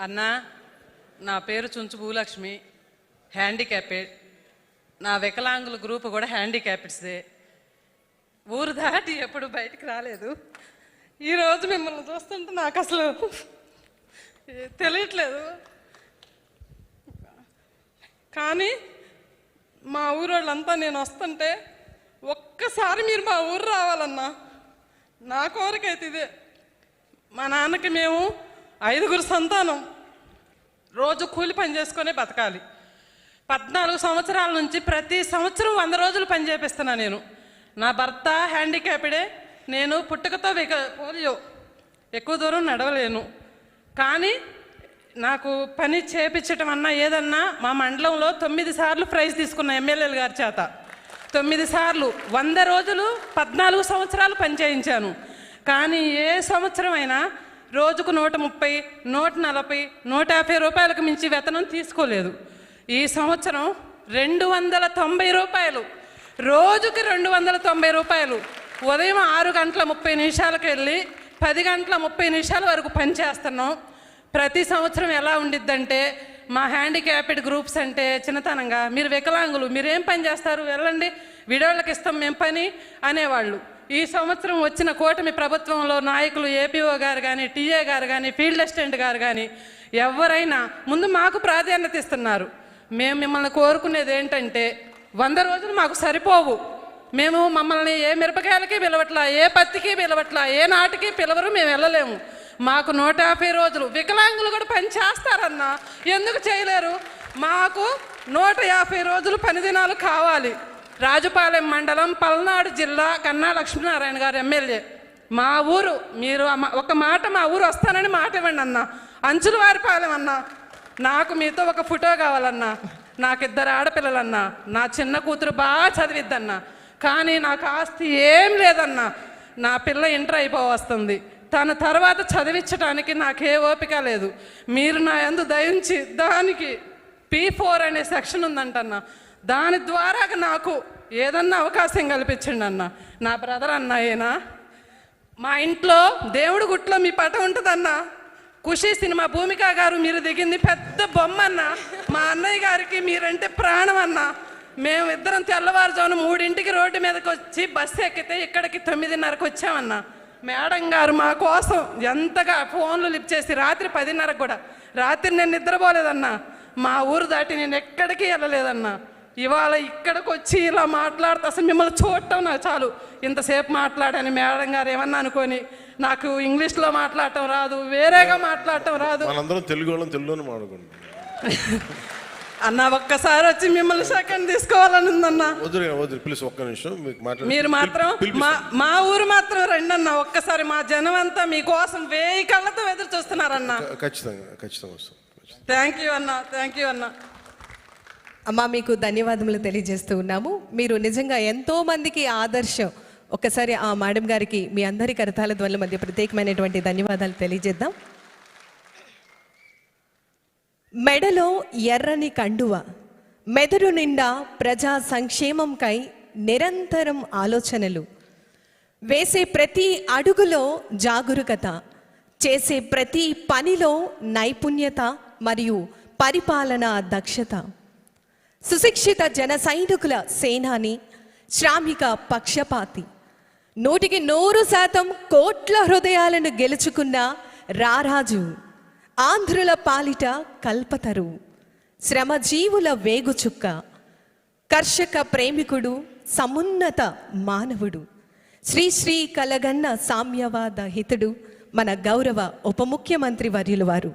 అన్నా, నా పేరు చుంచు భూలక్ష్మి, హ్యాండిక్యాపెడ్. నా వికలాంగుల గ్రూప్ కూడా హ్యాండిక్యాపెడ్స్దే. ఊరు దాటి ఎప్పుడు బయటికి రాలేదు. ఈరోజు మిమ్మల్ని చూస్తుంటే నాకు అసలు తెలియట్లేదు. కానీ మా ఊరోళ్ళంతా నేను వస్తుంటే ఒక్కసారి మీరు మా ఊరు రావాలన్నా. నా కోరికైతే ఇదే. మా నాన్నకి మేము 5 సంతానం, రోజు కూలి పని చేసుకునే బతకాలి. 14 సంవత్సరాల నుంచి ప్రతి సంవత్సరం 100 రోజులు పని చేపిస్తున్నా నేను. నా భర్త హ్యాండిక్యాప్డే. నేను పుట్టుకతో పోలియో, ఎక్కువ దూరం నడవలేను. కానీ నాకు పని చేపించటం అన్నా ఏదన్నా మా మండలంలో 9 సార్లు ప్రైజ్ తీసుకున్న ఎమ్మెల్యేల గారి చేత. 9 సార్లు 100 రోజులు 14 సంవత్సరాలు పని చేయించాను. కానీ ఏ సంవత్సరం అయినా రోజుకు 130, 140, 150 రూపాయలకు మించి వేతనం తీసుకోలేదు. ఈ సంవత్సరం 290 రూపాయలు, రోజుకి 290 రూపాయలు. ఉదయం 6:30 వెళ్ళి 10:30 వరకు పని చేస్తున్నాం. ప్రతి సంవత్సరం ఎలా ఉండిద్దంటే, మా హ్యాండిక్యాప్డ్ గ్రూప్స్ అంటే చిన్నతనంగా, మీరు వికలాంగులు, మీరేం పని చేస్తారు, వెళ్ళండి, విడోళ్ళకి ఇస్తాం మేము పని అనేవాళ్ళు. ఈ సంవత్సరం వచ్చిన కూటమి ప్రభుత్వంలో నాయకులు, ఏపీఓ గారు కానీ, టీఏ గారు కానీ, ఫీల్డ్ అసిస్టెంట్ గారు కానీ ఎవరైనా ముందు మాకు ప్రాధాన్యత ఇస్తున్నారు. మేము మిమ్మల్ని కోరుకునేది ఏంటంటే, 100 రోజులు మాకు సరిపోవు. మేము మమ్మల్ని ఏ మిరపకాయలకి పిలవట్లా, ఏ పత్తికి పిలవట్లా, ఏ నాటికి పిలవరు, మేము వెళ్ళలేము. మాకు 150 రోజులు. వికలాంగులు కూడా పని చేస్తారన్నా, ఎందుకు చేయలేరు? మాకు 150 రోజులు పని దినాలు కావాలి. రాజుపాలెం మండలం, పల్నాడు జిల్లా, కన్నా లక్ష్మీనారాయణ గారు ఎమ్మెల్యే. మా ఊరు, మీరు ఒక మాట మా ఊరు వస్తానని మాట ఇవ్వండి అన్న. అంచులవారిపాలెం అన్నా, నాకు మీతో ఒక ఫోటో కావాలన్నా. నాకు 2 ఆడపిల్లలన్నా, నా చిన్న కూతురు బాగా చదివిద్దన్నా. కానీ నాకు ఆస్తి ఏం లేదన్నా. నా పిల్ల ఇంటర్ అయిపోవస్తుంది. తన తర్వాత చదివించడానికి నాకే ఓపిక లేదు. మీరు నా యందు దయించి దానికి P4 అనే సెక్షన్ ఉందంటన్నా, దాని ద్వారా నాకు ఏదన్నా అవకాశం కల్పించండి అన్న. నా బ్రదర్ అన్నాయేనా, మా ఇంట్లో దేవుడి గుట్లో మీ పటం ఉంటుందన్నా. ఖుషి సినిమా భూమిక గారు మీరు దిగింది పెద్ద బొమ్మ అన్న. మా అన్నయ్య గారికి మీరంటే ప్రాణం అన్న. మేము ఇద్దరం తెల్లవారుజామున 3 రోడ్డు మీదకి వచ్చి బస్సు ఎక్కితే ఇక్కడికి 9:30 వచ్చామన్నా. మేడం గారు మా కోసం ఎంతగా ఫోన్లు లిఫ్ట్ చేసి, రాత్రి 10:30 కూడా, రాత్రి నేను నిద్రపోలేదన్నా. మా ఊరు దాటి నేను ఎక్కడికి వెళ్ళలేదన్నా. ఇవాళ ఇక్కడికి వచ్చి ఇలా మాట్లాడితే అసలు మిమ్మల్ని చూడటం నాకు చాలు. ఇంతసేపు మాట్లాడాను, మేడం గారు ఏమన్నా అనుకొని. నాకు ఇంగ్లీష్లో మాట్లాడటం రాదు, వేరేగా మాట్లాడటం రాదు. తెలుగులోనే మాట్లాడుకుంటాం అన్న. ఒక్కసారి వచ్చి మిమ్మల్ని సెకండ్ తీసుకోవాలని ఉందన్నా. మీరు మాత్రం మా ఊరు మాత్రం రండి అన్న. ఒక్కసారి మా జనం అంతా మీకోసం 1000 కళ్ళతో ఎదురు చూస్తున్నారన్నా. ఖచ్చితంగా. థ్యాంక్ యూ అన్న, థ్యాంక్ యూ అన్న. అమ్మా, మీకు ధన్యవాదములు తెలియజేస్తూ ఉన్నాము. మీరు నిజంగా ఎంతో మందికి ఆదర్శం. ఒక్కసారి ఆ మేడం గారికి మీ అందరి కరతాల ధ్వనుల మధ్య ప్రత్యేకమైనటువంటి ధన్యవాదాలు తెలియజేద్దాం. మెడలో ఎర్రని కండువ, మెదడు నిండా ప్రజా సంక్షేమంకై నిరంతరం ఆలోచనలు, వేసే ప్రతి అడుగులో జాగరూకత, చేసే ప్రతి పనిలో నైపుణ్యత మరియు పరిపాలనా దక్షత, సుశిక్షిత జన సైనికుల సేనాని, శ్రామిక పక్షపాతి, 100% కోట్ల హృదయాలను గెలుచుకున్న రారాజు, ఆంధ్రుల పాలిట కల్పతరు, శ్రమజీవుల వేగుచుక్క, కర్షక ప్రేమికుడు, సమున్నత మానవుడు, శ్రీ కలగన్న సామ్యవాద హితుడు, మన గౌరవ ఉప ముఖ్యమంత్రి వర్యులు వారు